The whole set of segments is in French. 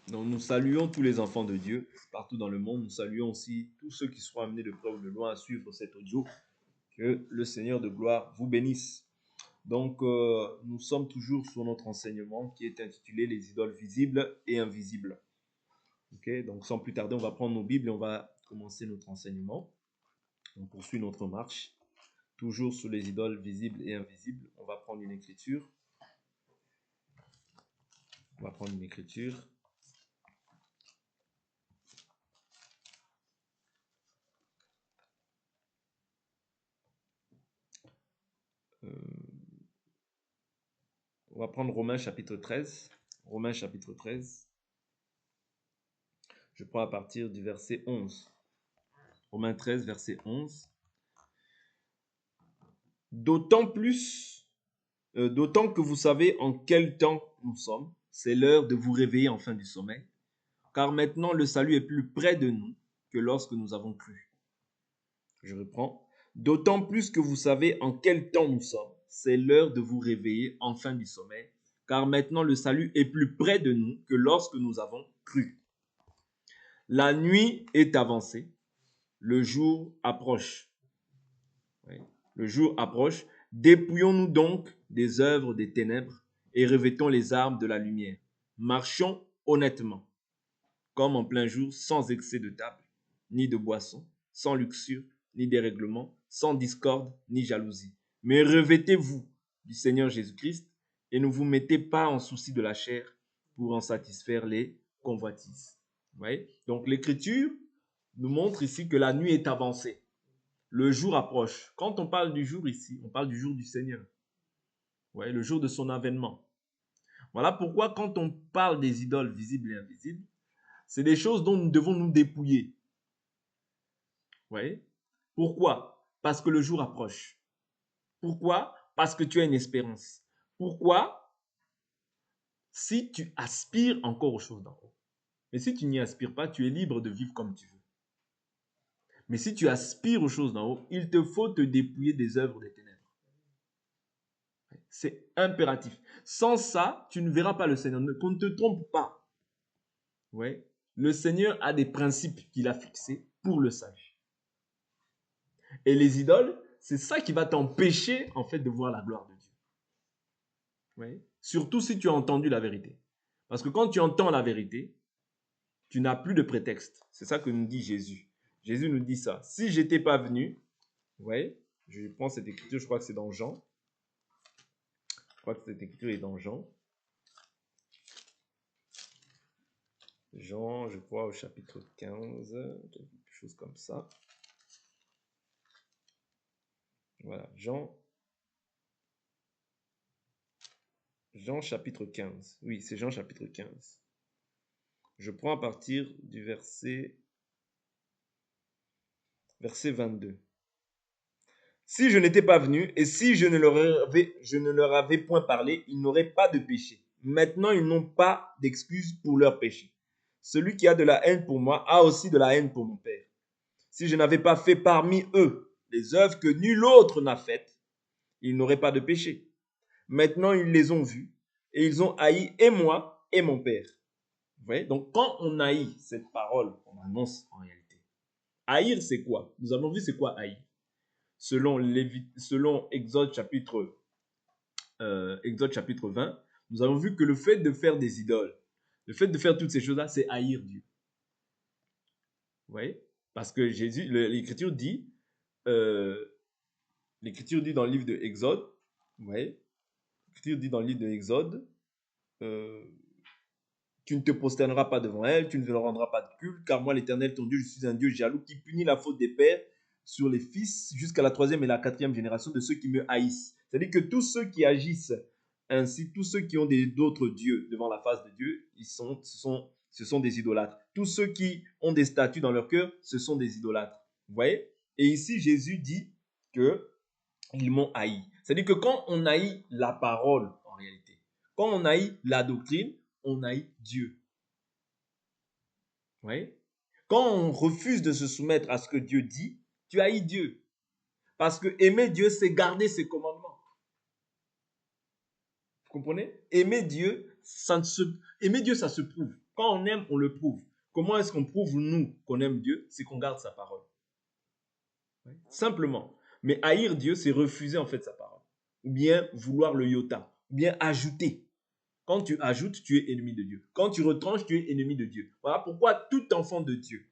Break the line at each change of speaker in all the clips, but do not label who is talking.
Donc nous saluons tous les enfants de Dieu partout dans le monde. Nous saluons aussi tous ceux qui seront amenés de près ou de loin à suivre cet audio. Que le Seigneur de gloire vous bénisse. Donc nous sommes toujours sur notre enseignement qui est intitulé Les idoles visibles et invisibles. Ok, donc sans plus tarder, on va prendre nos Bibles et on va commencer notre enseignement. On poursuit notre marche, toujours sur les idoles visibles et invisibles. On va prendre une écriture. On va prendre une écriture. On va prendre Romains chapitre 13. Romains chapitre 13. Je prends à partir du verset 11. Romains 13, verset 11. D'autant que vous savez en quel temps nous sommes, c'est l'heure de vous réveiller enfin du sommeil, car maintenant le salut est plus près de nous que lorsque nous avons cru. Je reprends. D'autant plus que vous savez en quel temps nous sommes, c'est l'heure de vous réveiller enfin du sommeil, car maintenant le salut est plus près de nous que lorsque nous avons cru. La nuit est avancée, le jour approche. Oui. Le jour approche. Dépouillons-nous donc des œuvres des ténèbres et revêtons les armes de la lumière. Marchons honnêtement, comme en plein jour, sans excès de table, ni de boisson, sans luxure, ni dérèglement, sans discorde, ni jalousie. Mais revêtez-vous du Seigneur Jésus-Christ et ne vous mettez pas en souci de la chair pour en satisfaire les convoitises. Oui. Donc l'Écriture nous montre ici que la nuit est avancée. Le jour approche. Quand on parle du jour ici, on parle du jour du Seigneur. Ouais, le jour de son avènement. Voilà pourquoi quand on parle des idoles visibles et invisibles, c'est des choses dont nous devons nous dépouiller. Ouais. Pourquoi? Parce que le jour approche. Pourquoi? Parce que tu as une espérance. Pourquoi? Si tu aspires encore aux choses d'en haut. Mais si tu n'y aspires pas, tu es libre de vivre comme tu veux. Mais si tu aspires aux choses d'en haut, il te faut te dépouiller des œuvres des ténèbres. C'est impératif. Sans ça, tu ne verras pas le Seigneur. Qu'on ne te trompe pas. Ouais. Le Seigneur a des principes qu'il a fixés pour le salut. Et les idoles, c'est ça qui va t'empêcher en fait de voir la gloire de Dieu. Ouais. Surtout si tu as entendu la vérité. Parce que quand tu entends la vérité, tu n'as plus de prétexte. C'est ça que nous dit Jésus. Jésus nous dit ça. Si j'étais pas venu, ouais, je prends cette écriture, je crois que c'est dans Jean. Je crois que cette écriture est dans Jean. Jean, je crois, au chapitre 15, quelque chose comme ça. Voilà, Jean chapitre 15. Oui, c'est Jean chapitre 15. Je prends à partir du verset 22. Si je n'étais pas venu et si je ne leur avais point parlé, ils n'auraient pas de péché. Maintenant, ils n'ont pas d'excuse pour leur péché. Celui qui a de la haine pour moi a aussi de la haine pour mon Père. Si je n'avais pas fait parmi eux les œuvres que nul autre n'a faites, ils n'auraient pas de péché. Maintenant, ils les ont vus et ils ont haï et moi et mon Père. Vous voyez? Donc, quand on haït cette parole, on annonce en réalité. Haïr, c'est quoi? Nous avons vu c'est quoi haïr. Selon Exode chapitre 20, nous avons vu que le fait de faire des idoles, le fait de faire toutes ces choses-là, c'est haïr Dieu. Vous voyez? Parce que l'Écriture dit dans le livre de Exode, vous voyez? L'Écriture dit dans le livre de Exode, tu ne te prosterneras pas devant elle, tu ne leur rendras pas de culte, car moi, l'Éternel, ton Dieu, je suis un Dieu jaloux qui punit la faute des pères sur les fils jusqu'à la 3e et la 4e génération de ceux qui me haïssent. C'est-à-dire que tous ceux qui agissent ainsi, tous ceux qui ont d'autres dieux devant la face de Dieu, ce sont des idolâtres. Tous ceux qui ont des statues dans leur cœur, ce sont des idolâtres. Vous voyez? Et ici, Jésus dit qu'ils m'ont haï. C'est-à-dire que quand on haït la parole, en réalité, quand on haït la doctrine, on haït Dieu. Oui. Quand on refuse de se soumettre à ce que Dieu dit, tu haïs Dieu. Parce que aimer Dieu, c'est garder ses commandements. Vous comprenez? Aimer Dieu, ça se prouve. Quand on aime, on le prouve. Comment est-ce qu'on prouve, nous, qu'on aime Dieu? C'est qu'on garde sa parole. Ouais. Simplement. Mais haïr Dieu, c'est refuser en fait sa parole. Ou bien vouloir le iota. Ou bien ajouter. Quand tu ajoutes, tu es ennemi de Dieu. Quand tu retranches, tu es ennemi de Dieu. Voilà pourquoi tout enfant de Dieu,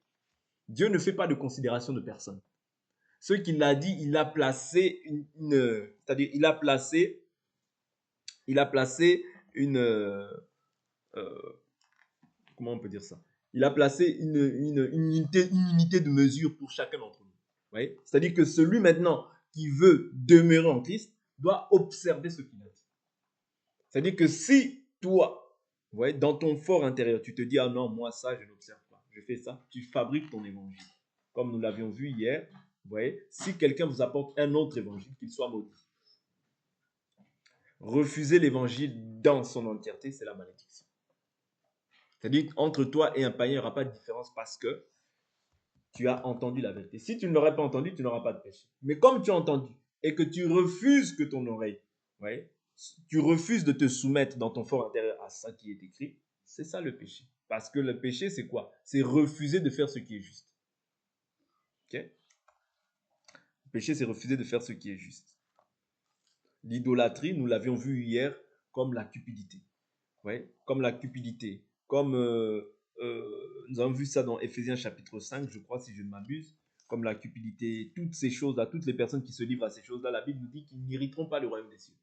Dieu ne fait pas de considération de personne. Ce qu'il a dit, il a placé c'est-à-dire il a placé une, comment on peut dire ça? Il a placé une unité de mesure pour chacun d'entre nous. Ouais? C'est-à-dire que celui maintenant qui veut demeurer en Christ doit observer ce qu'il a dit. C'est-à-dire que si toi, ouais, dans ton fort intérieur, tu te dis, ah non, moi ça, je n'observe pas, je fais ça, tu fabriques ton évangile. Comme nous l'avions vu hier, vous voyez, si quelqu'un vous apporte un autre évangile, qu'il soit maudit. Refuser l'évangile dans son entièreté, c'est la malédiction. C'est-à-dire qu'entre toi et un païen, il n'y aura pas de différence parce que tu as entendu la vérité. Si tu ne l'aurais pas entendu, tu n'auras pas de péché. Mais comme tu as entendu et que tu refuses que ton oreille, ouais, tu refuses de te soumettre dans ton fort intérieur à ça qui est écrit, c'est ça le péché. Parce que le péché, c'est quoi? C'est refuser de faire ce qui est juste. Ok? Le péché, c'est refuser de faire ce qui est juste. L'idolâtrie, nous l'avions vu hier comme la cupidité. Ouais, comme la cupidité. Comme nous avons vu ça dans Éphésiens chapitre 5, je crois, si je ne m'abuse. Comme la cupidité, toutes ces choses-là, toutes les personnes qui se livrent à ces choses-là, la Bible nous dit qu'ils n'hériteront pas le royaume des cieux.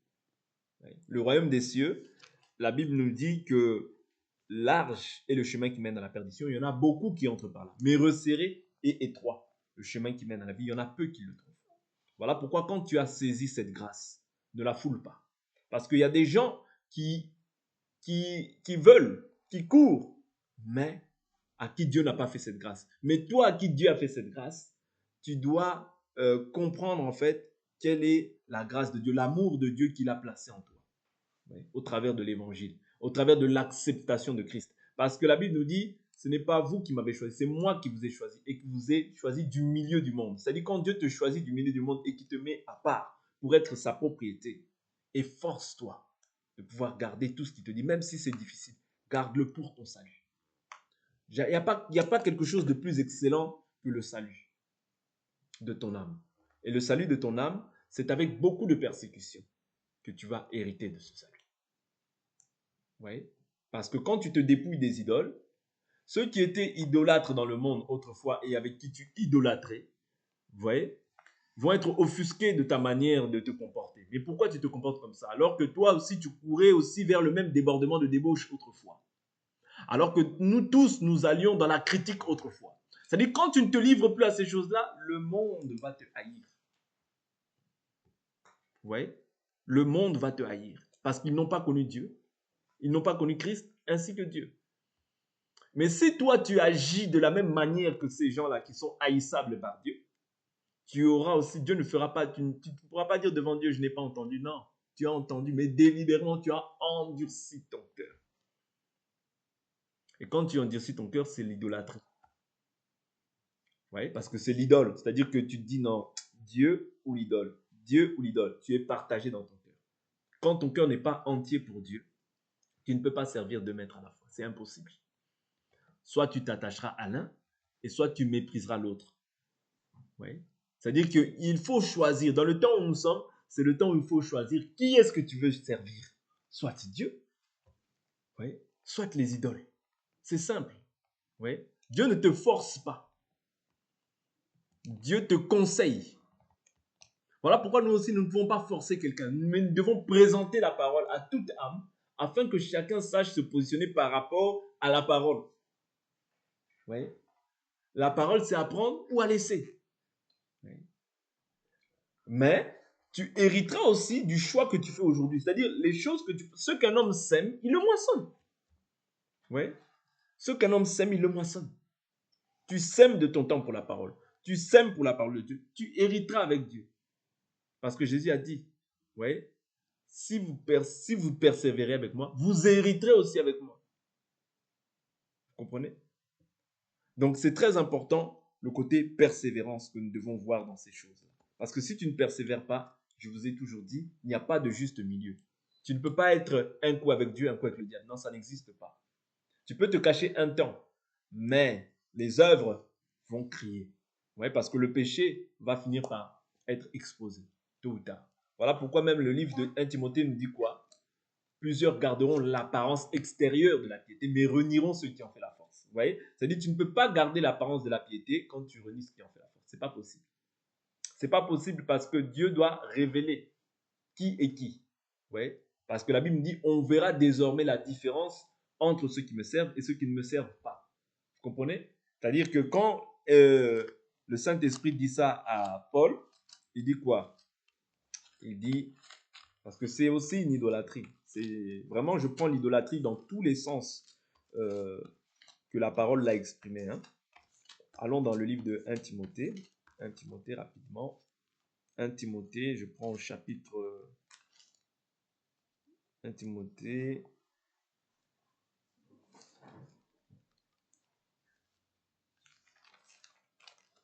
Ouais. Le royaume des cieux, la Bible nous dit que large est le chemin qui mène à la perdition. Il y en a beaucoup qui entrent par là. Mais resserré et étroit, le chemin qui mène à la vie, il y en a peu qui le trouvent. Voilà pourquoi quand tu as saisi cette grâce, ne la foule pas. Parce qu'il y a des gens qui veulent, qui courent, mais à qui Dieu n'a pas fait cette grâce. Mais toi, à qui Dieu a fait cette grâce, tu dois comprendre en fait quelle est la grâce de Dieu, l'amour de Dieu qu'il a placé en toi, oui, au travers de l'évangile, au travers de l'acceptation de Christ. Parce que la Bible nous dit, ce n'est pas vous qui m'avez choisi, c'est moi qui vous ai choisi et qui vous ai choisi du milieu du monde. C'est-à-dire quand Dieu te choisit du milieu du monde et qui te met à part pour être sa propriété, efforce-toi de pouvoir garder tout ce qu'il te dit, même si c'est difficile. Garde-le pour ton salut. Il n'y a pas quelque chose de plus excellent que le salut de ton âme. Et le salut de ton âme, c'est avec beaucoup de persécutions que tu vas hériter de ce salut. Vous voyez? Parce que quand tu te dépouilles des idoles, ceux qui étaient idolâtres dans le monde autrefois et avec qui tu idolâtrais, vous voyez, vont être offusqués de ta manière de te comporter. Mais pourquoi tu te comportes comme ça? Alors que toi aussi, tu courais aussi vers le même débordement de débauche autrefois. Alors que nous tous, nous allions dans la critique autrefois. C'est-à-dire, quand tu ne te livres plus à ces choses-là, le monde va te haïr. Vous voyez? Le monde va te haïr. Parce qu'ils n'ont pas connu Dieu. Ils n'ont pas connu Christ ainsi que Dieu. Mais si toi, tu agis de la même manière que ces gens-là qui sont haïssables par Dieu, tu auras aussi, Dieu ne fera pas, tu ne pourras pas dire devant Dieu, je n'ai pas entendu. Non, tu as entendu, mais délibérément, tu as endurci ton cœur. Et quand tu endurcis ton cœur, c'est l'idolâtrie. Ouais, parce que c'est l'idole. C'est-à-dire que tu te dis non, Dieu ou l'idole. Dieu ou l'idole. Tu es partagé dans ton cœur. Quand ton cœur n'est pas entier pour Dieu, tu ne peux pas servir deux maîtres à la fois. C'est impossible. Soit tu t'attacheras à l'un, et soit tu mépriseras l'autre. Ouais. C'est-à-dire qu'il faut choisir. Dans le temps où nous sommes, c'est le temps où il faut choisir qui est-ce que tu veux servir. Soit Dieu, ouais, soit les idoles. C'est simple. Ouais. Dieu ne te force pas. Dieu te conseille. Voilà pourquoi nous aussi, nous ne pouvons pas forcer quelqu'un. Mais nous devons présenter la parole à toute âme afin que chacun sache se positionner par rapport à la parole. Ouais. La parole, c'est à prendre ou à laisser. Ouais. Mais tu hériteras aussi du choix que tu fais aujourd'hui. C'est-à-dire, les choses que ce qu'un homme sème, il le moissonne. Ouais. Ce qu'un homme sème, il le moissonne. Tu sèmes de ton temps pour la parole. Tu sèmes pour la parole de Dieu. Tu hériteras avec Dieu. Parce que Jésus a dit, ouais, si vous persévérez avec moi, vous hériterez aussi avec moi. Vous comprenez? Donc, c'est très important le côté persévérance que nous devons voir dans ces choses-là. Parce que si tu ne persévères pas, je vous ai toujours dit, il n'y a pas de juste milieu. Tu ne peux pas être un coup avec Dieu, un coup avec le diable. Non, ça n'existe pas. Tu peux te cacher un temps, mais les œuvres vont crier. Ouais, parce que le péché va finir par être exposé, tôt ou tard. Voilà pourquoi même le livre de 1 Timothée nous dit quoi? Plusieurs garderont l'apparence extérieure de la piété, mais renieront ceux qui en fait la force. Vous voyez? C'est-à-dire que tu ne peux pas garder l'apparence de la piété quand tu renies ce qui en fait la force. C'est pas possible. C'est pas possible parce que Dieu doit révéler qui est qui. Vous voyez? Parce que la Bible dit, on verra désormais la différence entre ceux qui me servent et ceux qui ne me servent pas. Vous comprenez? C'est-à-dire que quand le Saint-Esprit dit ça à Paul, il dit quoi? Il dit, parce que c'est aussi une idolâtrie. C'est vraiment, je prends l'idolâtrie dans tous les sens que la parole l'a exprimé. Hein. Allons dans le livre de 1 Timothée. 1 Timothée rapidement. 1 Timothée, je prends au chapitre 1 Timothée.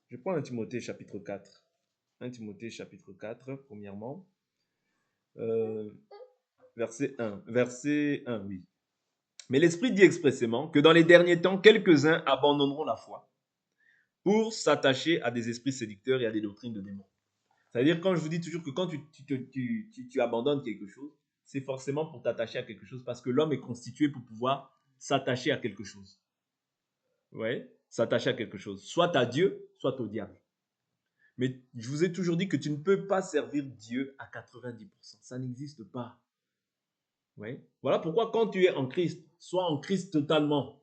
Je prends 1 Timothée chapitre 4. 1 Timothée chapitre 4, premièrement. Verset 1. Verset 1, oui. Mais l'Esprit dit expressément que dans les derniers temps, quelques-uns abandonneront la foi pour s'attacher à des esprits séducteurs et à des doctrines de démons. C'est-à-dire, quand je vous dis toujours que quand tu abandonnes quelque chose, c'est forcément pour t'attacher à quelque chose parce que l'homme est constitué pour pouvoir s'attacher à quelque chose. Ouais, s'attacher à quelque chose. Soit à Dieu, soit au diable. Mais je vous ai toujours dit que tu ne peux pas servir Dieu à 90%. Ça n'existe pas. Ouais. Voilà pourquoi quand tu es en Christ, sois en Christ totalement.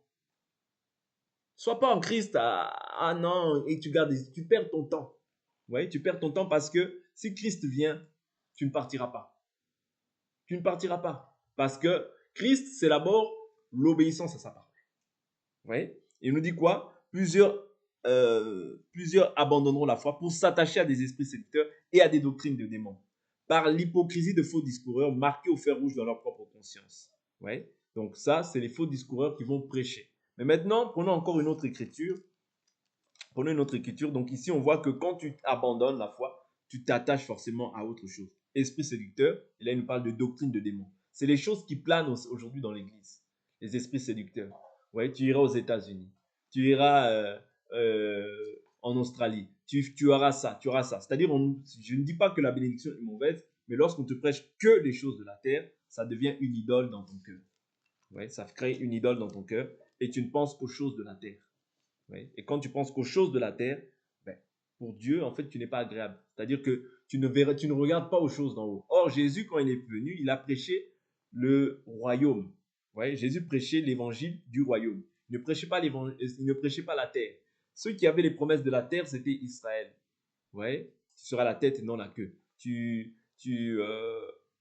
Sois pas en Christ, ah non, et tu perds ton temps. Ouais, tu perds ton temps parce que si Christ vient, tu ne partiras pas. Tu ne partiras pas. Parce que Christ, c'est d'abord l'obéissance à sa parole. Ouais. Il nous dit quoi? Plusieurs abandonneront la foi pour s'attacher à des esprits séducteurs et à des doctrines de démons, par l'hypocrisie de faux discoureurs marqués au fer rouge dans leur propre conscience. Ouais. Donc ça, c'est les faux discoureurs qui vont prêcher. Mais maintenant, prenons encore une autre écriture. Prenons une autre écriture. Donc ici, on voit que quand tu abandonnes la foi, tu t'attaches forcément à autre chose. Esprit séducteur, et là, il nous parle de doctrine de démons. C'est les choses qui planent aujourd'hui dans l'église. Les esprits séducteurs. Ouais, tu iras aux États-Unis. Tu iras en Australie. Tu auras ça, tu auras ça. C'est-à-dire, je ne dis pas que la bénédiction est mauvaise, mais lorsqu'on te prêche que les choses de la terre, ça devient une idole dans ton cœur. Ouais, ça crée une idole dans ton cœur et tu ne penses qu'aux choses de la terre. Ouais. Et quand tu penses qu'aux choses de la terre, ben, pour Dieu, en fait, tu n'es pas agréable. C'est-à-dire que tu ne regardes pas aux choses d'en haut. Or, Jésus, quand il est venu, il a prêché le royaume. Ouais, Jésus prêchait l'évangile du royaume. Il ne prêchait pas il ne prêchait pas la terre. Ceux qui avaient les promesses de la terre, c'était Israël. Ouais, tu seras la tête et non la queue.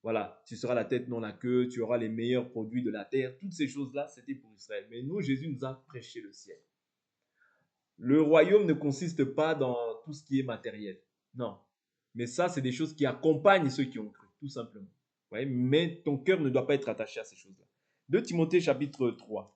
Voilà, tu seras la tête, non la queue. Tu auras les meilleurs produits de la terre. Toutes ces choses-là, c'était pour Israël. Mais nous, Jésus nous a prêché le ciel. Le royaume ne consiste pas dans tout ce qui est matériel. Non. Mais ça, c'est des choses qui accompagnent ceux qui ont cru, tout simplement. Ouais, mais ton cœur ne doit pas être attaché à ces choses-là. 2 Timothée chapitre 3.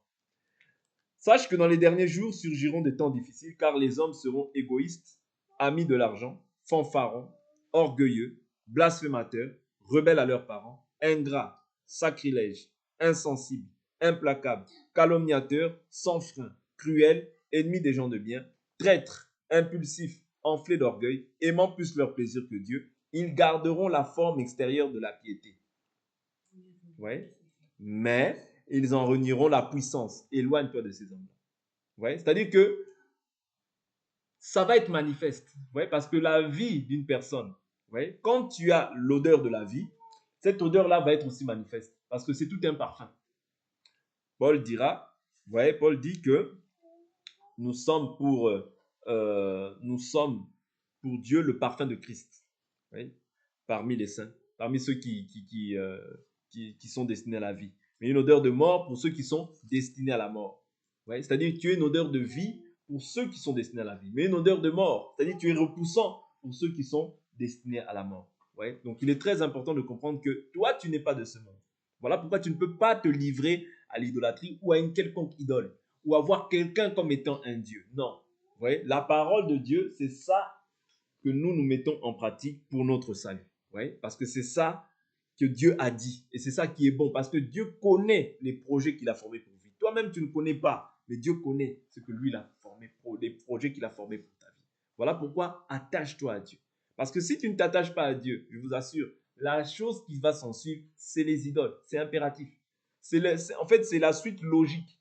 Sache que dans les derniers jours surgiront des temps difficiles, car les hommes seront égoïstes, amis de l'argent, fanfarons, orgueilleux, blasphémateurs, rebelles à leurs parents, ingrats, sacrilèges, insensibles, implacables, calomniateurs, sans frein, cruels, ennemis des gens de bien, traîtres, impulsifs, enflés d'orgueil, aimant plus leur plaisir que Dieu. Ils garderont la forme extérieure de la piété. Ouais. Mais ils en renieront la puissance. Éloigne-toi de ces hommes-là. Ouais. C'est-à-dire que ça va être manifeste. Ouais. Parce que la vie d'une personne, ouais, quand tu as l'odeur de la vie, cette odeur-là va être aussi manifeste. Parce que c'est tout un parfum. Paul dira, ouais, Paul dit que nous sommes pour Dieu le parfum de Christ. Oui, parmi les saints, parmi ceux qui sont destinés à la vie. Mais une odeur de mort pour ceux qui sont destinés à la mort. Oui, c'est-à-dire que tu es une odeur de vie pour ceux qui sont destinés à la vie. Mais une odeur de mort, c'est-à-dire que tu es repoussant pour ceux qui sont destinés à la mort. Ouais. Donc il est très important de comprendre que toi, tu n'es pas de ce monde. Voilà pourquoi tu ne peux pas te livrer à l'idolâtrie ou à une quelconque idole ou avoir quelqu'un comme étant un Dieu. Non. Vous voyez, la parole de Dieu, c'est ça que nous mettons en pratique pour notre salut. Oui, parce que c'est ça que Dieu a dit. Et c'est ça qui est bon. Parce que Dieu connaît les projets qu'il a formés pour vous. toi-même, tu ne connais pas. Mais Dieu connaît ce que lui il a formé, les projets qu'il a formés pour ta vie. Voilà pourquoi attache-toi à Dieu. Parce que si tu ne t'attaches pas à Dieu, je vous assure, la chose qui va s'en suivre, c'est les idoles. C'est impératif. En fait, c'est la suite logique.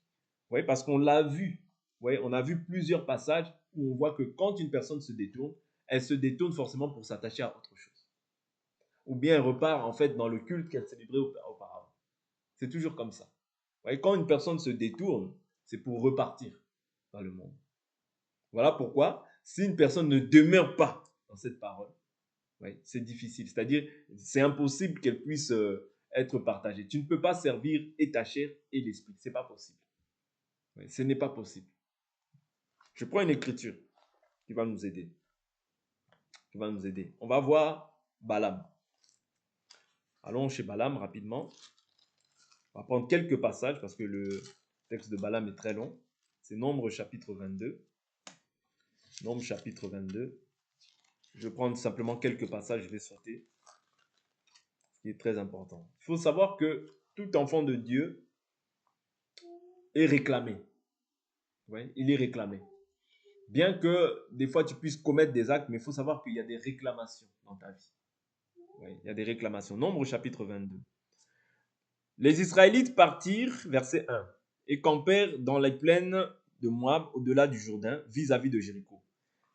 Oui, parce qu'on l'a vu. Oui, on a vu plusieurs passages où on voit que quand une personne se détourne, elle se détourne forcément pour s'attacher à autre chose. Ou bien elle repart en fait dans le culte qu'elle célébrait auparavant. C'est toujours comme ça. Ouais, quand une personne se détourne, c'est pour repartir dans le monde. Voilà pourquoi, si une personne ne demeure pas dans cette parole, ouais, c'est difficile. C'est-à-dire, c'est impossible qu'elle puisse être partagée. Tu ne peux pas servir et ta chair et l'esprit. Ce n'est pas possible. Ouais, ce n'est pas possible. Je prends une écriture qui va nous aider. On va voir Balaam. Allons chez Balaam rapidement. On va prendre quelques passages parce que le texte de Balaam est très long. C'est Nombre chapitre 22. Nombre chapitre 22. Je vais prendre simplement quelques passages, je vais sauter. Ce qui est très important. Il faut savoir que tout enfant de Dieu est réclamé. Ouais, il est réclamé. Bien que des fois tu puisses commettre des actes, mais il faut savoir qu'il y a des réclamations dans ta vie. Ouais, il y a des réclamations. Nombre chapitre 22. Les Israélites partirent, verset 1, et campèrent dans les plaines de Moab, au-delà du Jourdain, vis-à-vis de Jéricho.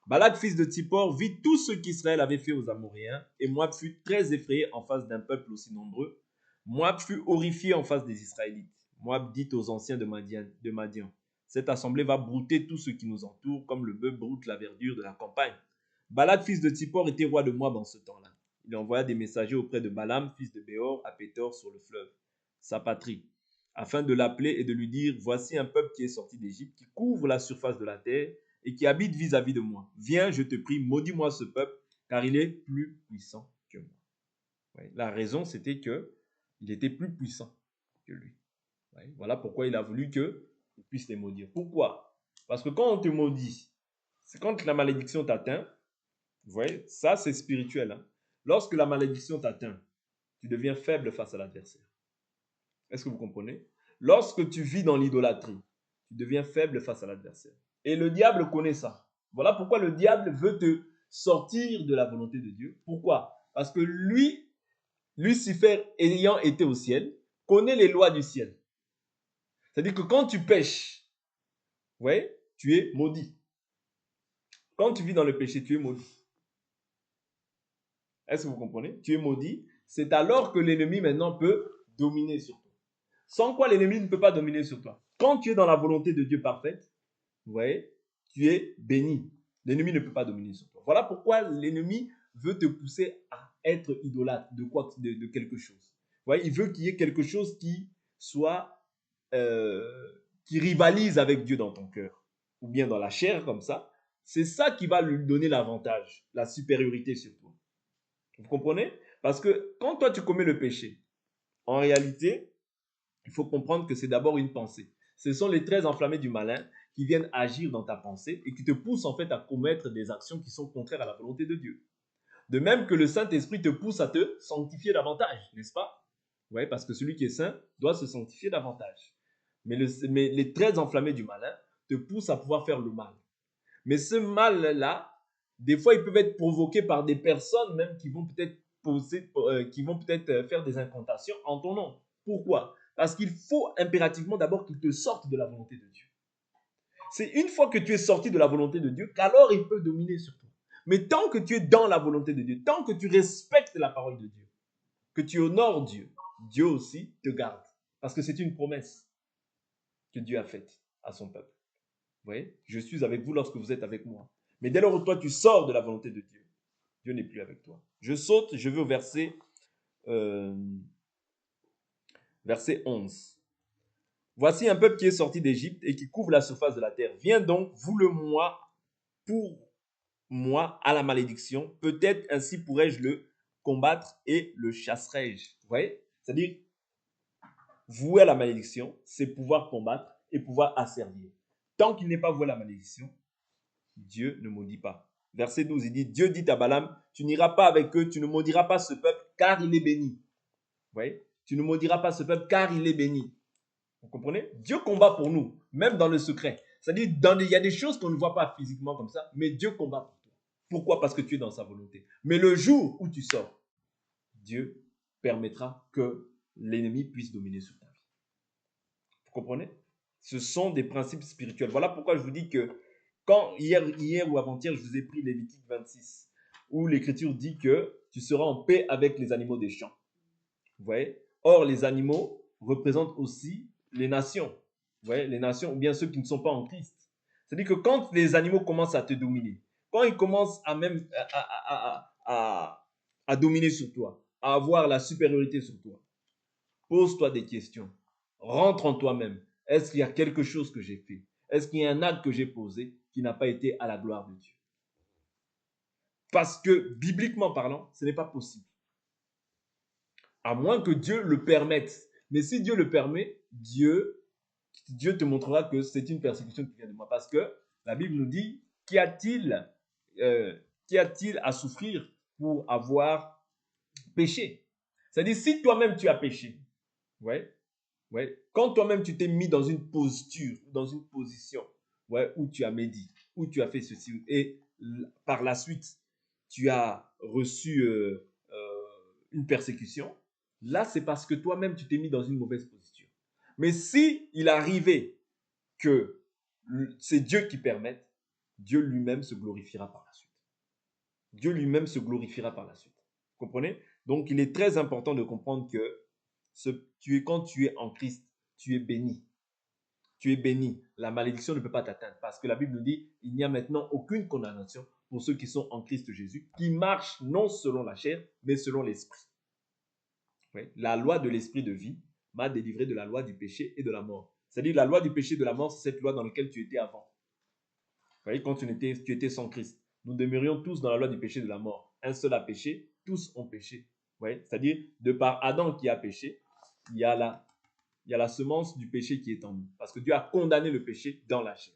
Balak, fils de Tsippor, vit tout ce qu'Israël avait fait aux Amoréens, et Moab fut très effrayé en face d'un peuple aussi nombreux. Moab fut horrifié en face des Israélites. Moab dit aux anciens de Madian, cette assemblée va brouter tout ce qui nous entoure, comme le bœuf broute la verdure de la campagne. Balak, fils de Tsippor, était roi de Moab en ce temps-là. Il envoya des messagers auprès de Balaam, fils de Béor, à Pétor sur le fleuve, sa patrie, afin de l'appeler et de lui dire, voici un peuple qui est sorti d'Égypte, qui couvre la surface de la terre et qui habite vis-à-vis de moi. Viens, je te prie, maudis-moi ce peuple, car il est plus puissant que moi. Ouais, la raison, c'était que il était plus puissant que lui. Ouais, voilà pourquoi il a voulu qu'il puisse les maudire. Pourquoi? Parce que quand on te maudit, c'est quand la malédiction t'atteint. Vous voyez, ça c'est spirituel. Hein? Lorsque la malédiction t'atteint, tu deviens faible face à l'adversaire. Est-ce que vous comprenez? Lorsque tu vis dans l'idolâtrie, tu deviens faible face à l'adversaire. Et le diable connaît ça. Voilà pourquoi le diable veut te sortir de la volonté de Dieu. Pourquoi? Parce que lui, Lucifer, ayant été au ciel, connaît les lois du ciel. C'est-à-dire que quand tu pêches, vous voyez, tu es maudit. Quand tu vis dans le péché, tu es maudit. Est-ce que vous comprenez? Tu es maudit. C'est alors que l'ennemi maintenant peut dominer sur toi. Sans quoi l'ennemi ne peut pas dominer sur toi. Quand tu es dans la volonté de Dieu parfaite, vous voyez, tu es béni. L'ennemi ne peut pas dominer sur toi. Voilà pourquoi l'ennemi veut te pousser à être idolâtre de quelque chose. Vous voyez, il veut qu'il y ait quelque chose qui soit, qui rivalise avec Dieu dans ton cœur, ou bien dans la chair comme ça. C'est ça qui va lui donner l'avantage, la supériorité sur toi. Vous comprenez? Parce que quand toi tu commets le péché, en réalité, il faut comprendre que c'est d'abord une pensée. Ce sont les traits enflammés du malin qui viennent agir dans ta pensée et qui te poussent en fait à commettre des actions qui sont contraires à la volonté de Dieu. De même que le Saint-Esprit te pousse à te sanctifier davantage, n'est-ce pas? Oui, parce que celui qui est saint doit se sanctifier davantage. Mais les traits enflammés du malin te poussent à pouvoir faire le mal. Mais ce mal-là, des fois, ils peuvent être provoqués par des personnes même qui vont peut-être faire des incantations en ton nom. Pourquoi? Parce qu'il faut impérativement d'abord qu'ils te sortent de la volonté de Dieu. C'est une fois que tu es sorti de la volonté de Dieu qu'alors il peut dominer sur toi. Mais tant que tu es dans la volonté de Dieu, tant que tu respectes la parole de Dieu, que tu honores Dieu, Dieu aussi te garde. Parce que c'est une promesse que Dieu a faite à son peuple. Vous voyez? Je suis avec vous lorsque vous êtes avec moi. Mais dès lors où toi tu sors de la volonté de Dieu, Dieu n'est plus avec toi. Je saute, je vais au verset 11. Voici un peuple qui est sorti d'Égypte et qui couvre la surface de la terre. Viens donc, vous-le-moi pour moi à la malédiction. Peut-être ainsi pourrais-je le combattre et le chasserai-je. Vous voyez? C'est-à-dire, vouer à la malédiction, c'est pouvoir combattre et pouvoir asservir. Tant qu'il n'est pas voué à la malédiction, Dieu ne maudit pas. Verset 12, il dit, Dieu dit à Balaam, tu n'iras pas avec eux, tu ne maudiras pas ce peuple, car il est béni. Vous voyez? Tu ne maudiras pas ce peuple, car il est béni. Vous comprenez? Dieu combat pour nous, même dans le secret. C'est-à-dire, il y a des choses qu'on ne voit pas physiquement comme ça, mais Dieu combat pour toi. Pourquoi? Parce que tu es dans sa volonté. Mais le jour où tu sors, Dieu permettra que l'ennemi puisse dominer sur ta vie. Vous comprenez? Ce sont des principes spirituels. Voilà pourquoi je vous dis que quand hier ou avant-hier, je vous ai pris Lévitique 26, où l'Écriture dit que tu seras en paix avec les animaux des champs. Vous voyez? Or, les animaux représentent aussi les nations. Vous voyez? Les nations, ou bien ceux qui ne sont pas en Christ. C'est-à-dire que quand les animaux commencent à te dominer, quand ils commencent à même à dominer sur toi, à avoir la supériorité sur toi, pose-toi des questions. Rentre en toi-même. Est-ce qu'il y a quelque chose que j'ai fait? Est-ce qu'il y a un acte que j'ai posé qui n'a pas été à la gloire de Dieu? Parce que, bibliquement parlant, ce n'est pas possible. À moins que Dieu le permette. Mais si Dieu le permet, Dieu te montrera que c'est une persécution qui vient de moi. Parce que la Bible nous dit, qu'y a-t-il à souffrir pour avoir péché? C'est-à-dire, si toi-même tu as péché, ouais, ouais, quand toi-même tu t'es mis dans une posture, dans une position, ouais, où tu as médit, où tu as fait ceci, et par la suite, tu as reçu une persécution, là, c'est parce que toi-même, tu t'es mis dans une mauvaise posture. Mais si il arrivait que c'est Dieu qui permette, Dieu lui-même se glorifiera par la suite. Dieu lui-même se glorifiera par la suite. Vous comprenez? Donc, il est très important de comprendre que quand tu es en Christ, tu es béni. Tu es béni. La malédiction ne peut pas t'atteindre parce que la Bible nous dit il n'y a maintenant aucune condamnation pour ceux qui sont en Christ Jésus, qui marchent non selon la chair, mais selon l'esprit. Oui. La loi de l'esprit de vie m'a délivré de la loi du péché et de la mort. C'est-à-dire la loi du péché et de la mort, c'est cette loi dans laquelle tu étais avant. Vous voyez, quand tu étais sans Christ. Nous demeurions tous dans la loi du péché et de la mort. Un seul a péché, tous ont péché. Oui. C'est-à-dire, de par Adam qui a péché, il y a la semence du péché qui est en nous. Parce que Dieu a condamné le péché dans la chair.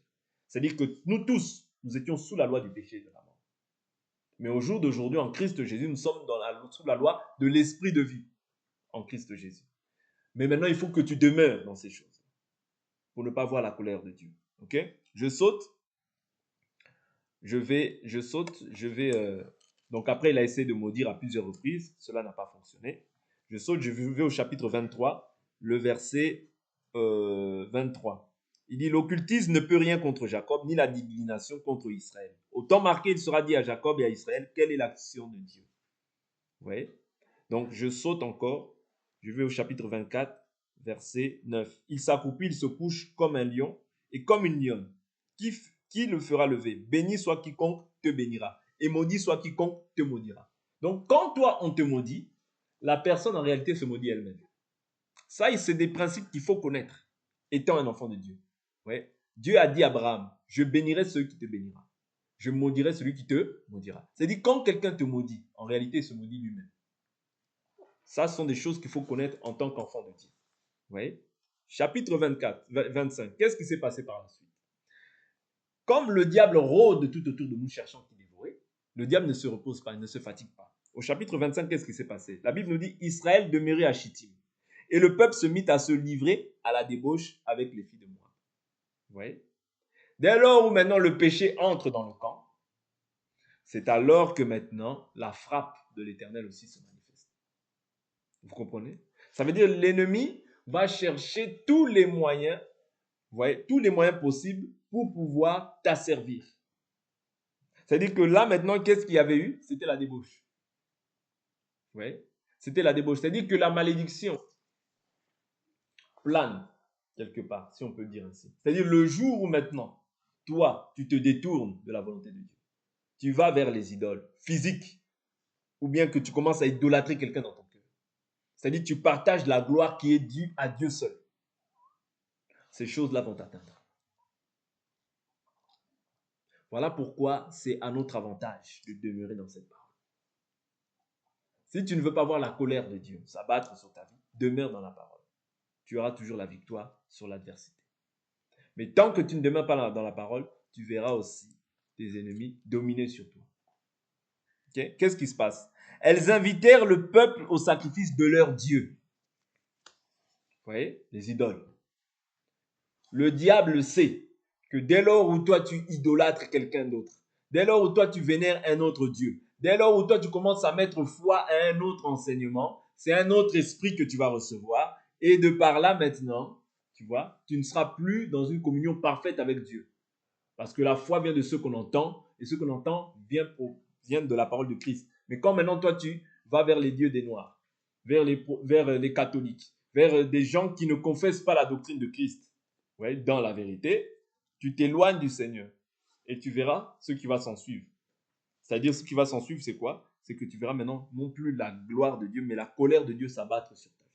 C'est-à-dire que nous tous, nous étions sous la loi du péché et de la mort. Mais au jour d'aujourd'hui, en Christ Jésus, nous sommes sous la loi de l'esprit de vie. En Christ Jésus. Mais maintenant, il faut que tu demeures dans ces choses pour ne pas voir la colère de Dieu. Ok? Je saute. Donc après, il a essayé de maudire à plusieurs reprises. Cela n'a pas fonctionné. Je saute, je vais au chapitre 23, le verset 23. Il dit, l'occultisme ne peut rien contre Jacob, ni la divination contre Israël. Au temps marqué, il sera dit à Jacob et à Israël, quelle est l'action de Dieu? Vous voyez? Donc, je saute encore. Je vais au chapitre 24, verset 9. Il s'accroupit, il se couche comme un lion et comme une lionne. Qui le fera lever? Béni soit quiconque te bénira. Et maudit soit quiconque te maudira. Donc, quand toi, on te maudit, la personne en réalité se maudit elle-même. Ça, c'est des principes qu'il faut connaître, étant un enfant de Dieu. Ouais. Dieu a dit à Abraham, je bénirai celui qui te bénira. Je maudirai celui qui te maudira. C'est-à-dire, quand quelqu'un te maudit, en réalité, il se maudit lui-même. Ça, ce sont des choses qu'il faut connaître en tant qu'enfant de Dieu. Vous voyez? Chapitre 25. Qu'est-ce qui s'est passé par la suite? Comme le diable rôde tout autour de nous cherchant qui dévorer, le diable ne se repose pas, il ne se fatigue pas. Au chapitre 25, qu'est-ce qui s'est passé? La Bible nous dit, Israël demeurait à Chittim. Et le peuple se mit à se livrer à la débauche avec les filles de Moab. Vous voyez? Dès lors où maintenant le péché entre dans le camp, c'est alors que maintenant la frappe de l'Éternel aussi se manifeste. Vous comprenez? Ça veut dire l'ennemi va chercher tous les moyens, vous voyez, tous les moyens possibles pour pouvoir t'asservir. C'est-à-dire que là, maintenant, qu'est-ce qu'il y avait eu? C'était la débauche. Vous voyez? C'était la débauche. C'est-à-dire que la malédiction plane quelque part, si on peut le dire ainsi. C'est-à-dire le jour où maintenant, toi, tu te détournes de la volonté de Dieu, tu vas vers les idoles physiques, ou bien que tu commences à idolâtrer quelqu'un dans ton cœur. C'est-à-dire que tu partages la gloire qui est due à Dieu seul. Ces choses-là vont t'atteindre. Voilà pourquoi c'est à notre avantage de demeurer dans cette parole. Si tu ne veux pas voir la colère de Dieu s'abattre sur ta vie, demeure dans la parole. Tu auras toujours la victoire sur l'adversité. Mais tant que tu ne demeures pas dans la parole, tu verras aussi tes ennemis dominer sur toi. Okay? Qu'est-ce qui se passe? Elles invitèrent le peuple au sacrifice de leur Dieu. Vous voyez? Les idoles. Le diable sait que dès lors où toi tu idolâtres quelqu'un d'autre, dès lors où toi tu vénères un autre Dieu, dès lors où toi tu commences à mettre foi à un autre enseignement, c'est un autre esprit que tu vas recevoir. Et de par là maintenant, tu vois, tu ne seras plus dans une communion parfaite avec Dieu. Parce que la foi vient de ce qu'on entend, et ce qu'on entend vient de la parole de Christ. Mais quand maintenant toi tu vas vers les dieux des Noirs, vers les catholiques, vers des gens qui ne confessent pas la doctrine de Christ, ouais, dans la vérité, tu t'éloignes du Seigneur. Et tu verras ce qui va s'en suivre. C'est-à-dire, ce qui va s'en suivre, c'est quoi? C'est que tu verras maintenant non plus la gloire de Dieu, mais la colère de Dieu s'abattre sur ta vie.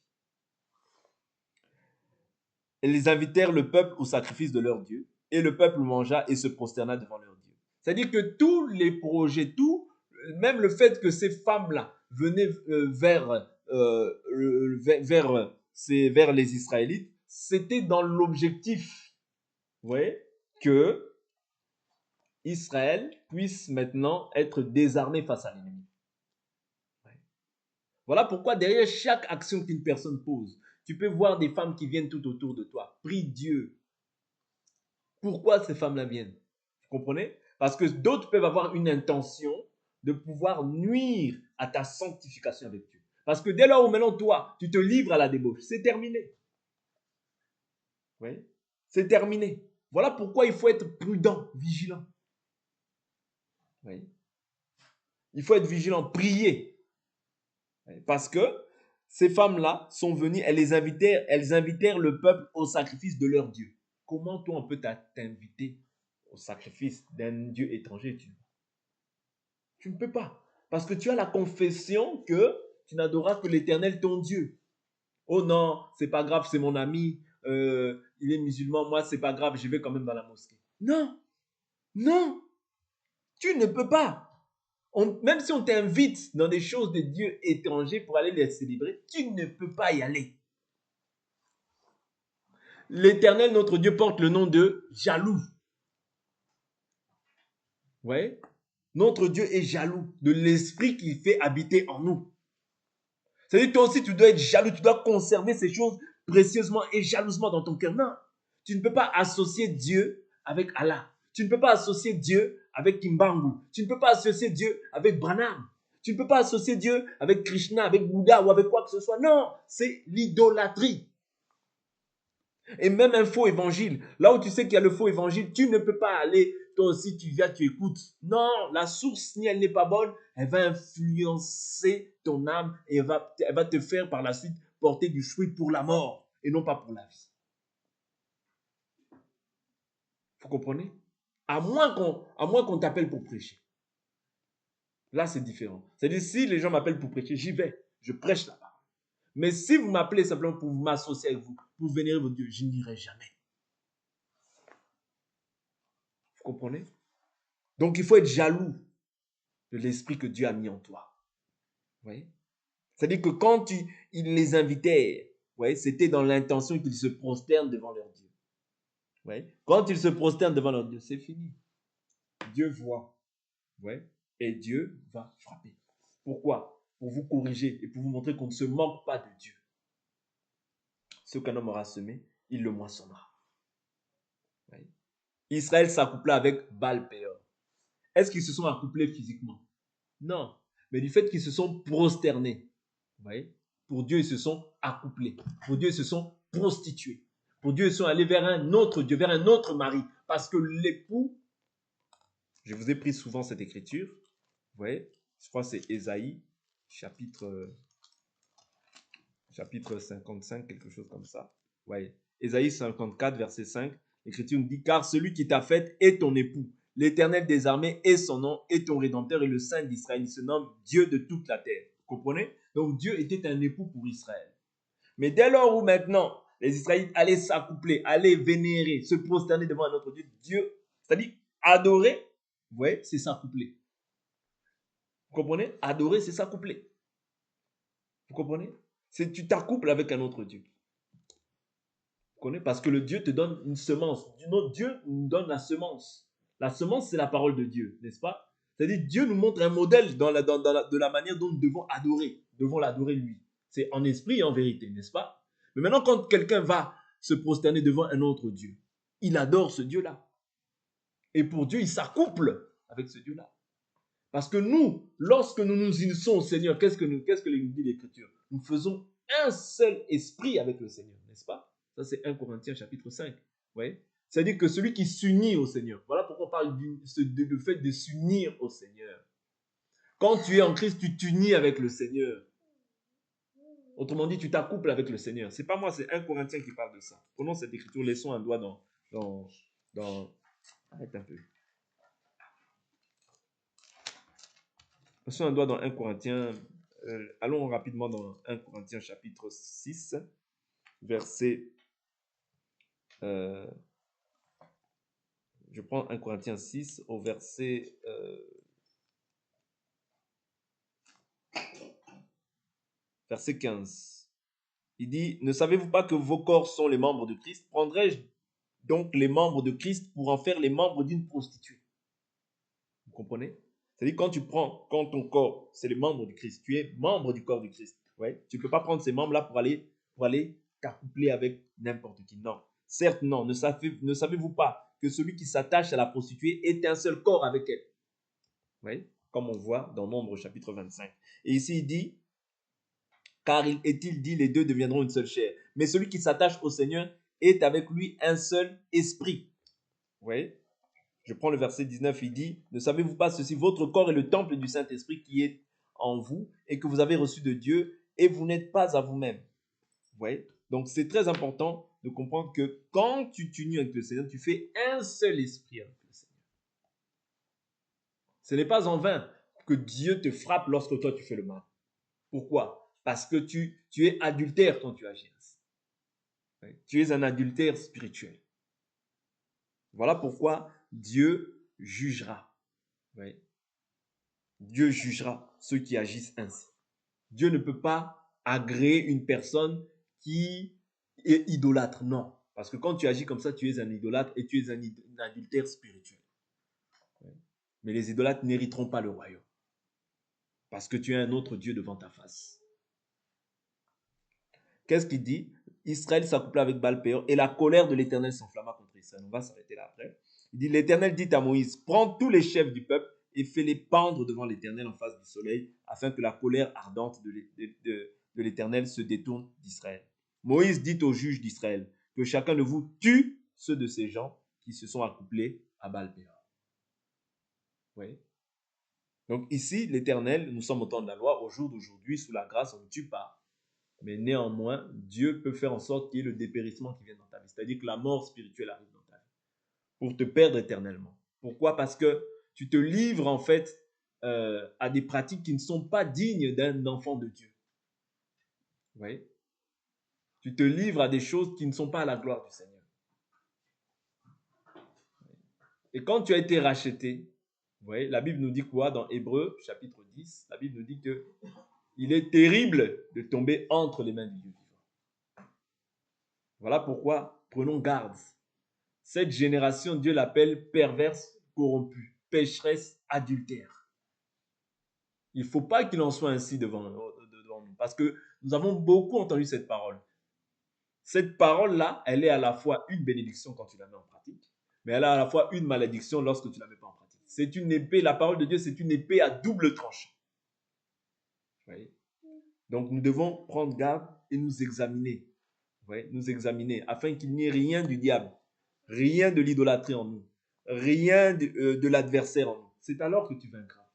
Et ils invitèrent le peuple au sacrifice de leur Dieu, et le peuple mangea et se prosterna devant leur Dieu. C'est-à-dire que tous les projets, même le fait que ces femmes-là venaient vers les Israélites, c'était dans l'objectif, vous voyez, que Israël puisse maintenant être désarmé face à l'ennemi. Voilà pourquoi derrière chaque action qu'une personne pose, tu peux voir des femmes qui viennent tout autour de toi. Prie Dieu. Pourquoi ces femmes-là viennent? Vous comprenez? Parce que d'autres peuvent avoir une intention de pouvoir nuire à ta sanctification avec Dieu. Parce que dès lors où maintenant toi, tu te livres à la débauche, c'est terminé. Oui, c'est terminé. Voilà pourquoi il faut être prudent, vigilant. Oui. Il faut être vigilant, prier. Parce que ces femmes-là sont venues, elles invitèrent le peuple au sacrifice de leur Dieu. Comment toi on peut t'inviter au sacrifice d'un Dieu étranger? Tu ne peux pas. Parce que tu as la confession que tu n'adoreras que l'Éternel ton Dieu. Oh non, c'est pas grave, c'est mon ami, il est musulman, moi c'est pas grave, je vais quand même dans la mosquée. Non, non, tu ne peux pas. Même si on t'invite dans des choses de dieux étrangers pour aller les célébrer, tu ne peux pas y aller. L'Éternel, notre Dieu, porte le nom de jaloux. Ouais. Notre Dieu est jaloux de l'esprit qu'il fait habiter en nous. C'est-à-dire que toi aussi, tu dois être jaloux, tu dois conserver ces choses précieusement et jalousement dans ton cœur. Non, tu ne peux pas associer Dieu avec Allah. Tu ne peux pas associer Dieu avec Kimbangu. Tu ne peux pas associer Dieu avec Branham. Tu ne peux pas associer Dieu avec Krishna, avec Bouddha ou avec quoi que ce soit. Non, c'est l'idolâtrie. Et même un faux évangile, là où tu sais qu'il y a le faux évangile, tu ne peux pas aller, toi aussi tu viens, tu écoutes. Non, la source, si elle n'est pas bonne, elle va influencer ton âme et elle va te faire par la suite porter du fruit pour la mort et non pas pour la vie. Vous comprenez? À moins qu'on t'appelle pour prêcher. Là, c'est différent. C'est-à-dire, si les gens m'appellent pour prêcher, j'y vais, je prêche la parole. Mais si vous m'appelez simplement pour m'associer avec vous, pour vénérer votre Dieu, je n'irai jamais. Vous comprenez? Donc, il faut être jaloux de l'esprit que Dieu a mis en toi. Vous voyez? C'est-à-dire que quand il les invitait, c'était dans l'intention qu'ils se prosternent devant leur Dieu. Vous voyez? Quand ils se prosternent devant leur Dieu, c'est fini. Dieu voit. Et Dieu va frapper. Pourquoi? Pour vous corriger et pour vous montrer qu'on ne se manque pas de Dieu. Ce qu'un homme aura semé, il le moissonnera. Israël s'accoupla avec Baal-Péor. Est-ce qu'ils se sont accouplés physiquement? Non. Mais du fait qu'ils se sont prosternés. Vous voyez? Pour Dieu, ils se sont accouplés. Pour Dieu, ils se sont prostitués. Pour Dieu, ils sont allés vers un autre Dieu, vers un autre mari. Parce que l'époux, je vous ai pris souvent cette écriture. Vous voyez? Je crois que c'est Ésaïe, chapitre 55, quelque chose comme ça. Vous voyez? Ésaïe 54, verset 5. L'écriture nous dit, car celui qui t'a fait est ton époux. L'Éternel des armées est son nom, est ton rédempteur et le Saint d'Israël. Il se nomme Dieu de toute la terre. Vous comprenez? Donc Dieu était un époux pour Israël. Mais dès lors où maintenant les Israélites allaient s'accoupler, allaient vénérer, se prosterner devant un autre Dieu, c'est-à-dire adorer, vous voyez, c'est s'accoupler. Vous comprenez? Adorer, c'est s'accoupler. Vous comprenez? Tu t'accouples avec un autre Dieu. Vous comprenez? Parce que le Dieu te donne une semence. Notre Dieu nous donne la semence. La semence, c'est la parole de Dieu, n'est-ce pas? C'est-à-dire Dieu nous montre un modèle de la manière dont nous devons adorer. Nous devons l'adorer lui. C'est en esprit et en vérité, n'est-ce pas? Mais maintenant, quand quelqu'un va se prosterner devant un autre Dieu, il adore ce Dieu-là. Et pour Dieu, il s'accouple avec ce Dieu-là. Parce que nous, lorsque nous nous unissons au Seigneur, qu'est-ce que dit l'Écriture? Nous faisons un seul esprit avec le Seigneur, n'est-ce pas? Ça, c'est 1 Corinthiens chapitre 5. Ouais. C'est-à-dire que celui qui s'unit au Seigneur. Voilà pourquoi on parle du fait de s'unir au Seigneur. Quand tu es en Christ, tu t'unis avec le Seigneur. Autrement dit, tu t'accouples avec le Seigneur. C'est pas moi, c'est 1 Corinthiens qui parle de ça. Prenons cette écriture, laissons un doigt dans... Arrête un peu. Laissons un doigt dans 1 Corinthiens. Allons rapidement dans 1 Corinthiens chapitre 6, verset... je prends 1 Corinthiens 6 au verset... verset 15. Il dit, ne savez-vous pas que vos corps sont les membres de Christ? Prendrais-je donc les membres de Christ pour en faire les membres d'une prostituée? Vous comprenez? C'est-à-dire quand ton corps, c'est les membres du Christ, tu es membre du corps du Christ. Ouais? Tu ne peux pas prendre ces membres-là pour aller t'accoupler avec n'importe qui. Non. Certes, non. Ne savez-vous pas que celui qui s'attache à la prostituée est un seul corps avec elle? Ouais? Comme on voit dans Nombre chapitre 25. Et ici, il dit, car est-il dit, les deux deviendront une seule chair. Mais celui qui s'attache au Seigneur est avec lui un seul esprit. Vous voyez? Je prends le verset 19, il dit, ne savez-vous pas ceci, votre corps est le temple du Saint-Esprit qui est en vous et que vous avez reçu de Dieu et vous n'êtes pas à vous-même. Vous voyez? Donc c'est très important de comprendre que quand tu t'unis avec le Seigneur, tu fais un seul esprit avec le Seigneur. Ce n'est pas en vain que Dieu te frappe lorsque toi tu fais le mal. Pourquoi? Parce que tu es adultère quand tu agis ainsi. Tu es un adultère spirituel. Voilà pourquoi Dieu jugera. Oui. Dieu jugera ceux qui agissent ainsi. Dieu ne peut pas agréer une personne qui est idolâtre. Non. Parce que quand tu agis comme ça, tu es un idolâtre et tu es un adultère spirituel. Mais les idolâtres n'hériteront pas le royaume. Parce que tu as un autre Dieu devant ta face. Qu'est-ce qu'il dit? Israël s'accoupla avec Baal-Péor et la colère de l'Éternel s'enflamma contre Israël. On va s'arrêter là après. Il dit, l'Éternel dit à Moïse, prends tous les chefs du peuple et fais-les pendre devant l'Éternel en face du soleil, afin que la colère ardente de l'Éternel se détourne d'Israël. Moïse dit aux juges d'Israël que chacun de vous tue ceux de ces gens qui se sont accouplés à Baal-Péor. Oui. Donc ici, l'Éternel, nous sommes au temps de la loi, au jour d'aujourd'hui, sous la grâce, on ne tue pas. Mais néanmoins, Dieu peut faire en sorte qu'il y ait le dépérissement qui vienne dans ta vie. C'est-à-dire que la mort spirituelle arrive dans ta vie pour te perdre éternellement. Pourquoi? Parce que tu te livres en fait à des pratiques qui ne sont pas dignes d'un enfant de Dieu. Vous voyez? Tu te livres à des choses qui ne sont pas à la gloire du Seigneur. Et quand tu as été racheté, vous voyez, la Bible nous dit quoi dans Hébreux chapitre 10? La Bible nous dit que il est terrible de tomber entre les mains du Dieu vivant. Voilà pourquoi prenons garde. Cette génération, Dieu l'appelle perverse, corrompue, pécheresse, adultère. Il ne faut pas qu'il en soit ainsi devant nous, parce que nous avons beaucoup entendu cette parole. Cette parole-là, elle est à la fois une bénédiction quand tu la mets en pratique, mais elle est à la fois une malédiction lorsque tu ne la mets pas en pratique. C'est une épée, la parole de Dieu, c'est une épée à double tranchant. Vous voyez? Donc nous devons prendre garde et nous examiner. Vous voyez? Nous examiner afin qu'il n'y ait rien du diable, rien de l'idolâtrie en nous, rien de l'adversaire en nous. C'est alors que tu vaincras.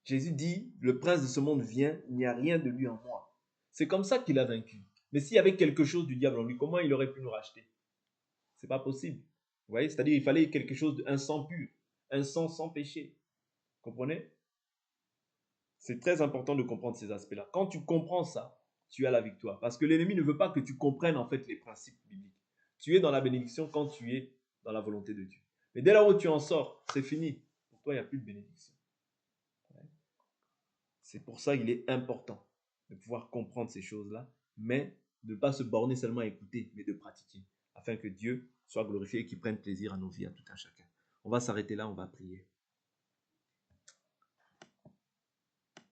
Jésus dit, le prince de ce monde vient, il n'y a rien de lui en moi. C'est comme ça qu'il a vaincu. Mais s'il y avait quelque chose du diable en lui, comment il aurait pu nous racheter? C'est pas possible. Vous voyez? C'est-à-dire il fallait quelque chose, un sang pur, un sang sans péché. Vous comprenez? C'est très important de comprendre ces aspects-là. Quand tu comprends ça, tu as la victoire. Parce que l'ennemi ne veut pas que tu comprennes en fait les principes bibliques. Tu es dans la bénédiction quand tu es dans la volonté de Dieu. Mais dès lors où tu en sors, c'est fini. Pour toi, il n'y a plus de bénédiction. C'est pour ça qu'il est important de pouvoir comprendre ces choses-là, mais de ne pas se borner seulement à écouter, mais de pratiquer, afin que Dieu soit glorifié et qu'il prenne plaisir à nos vies, à tout un chacun. On va s'arrêter là, on va prier.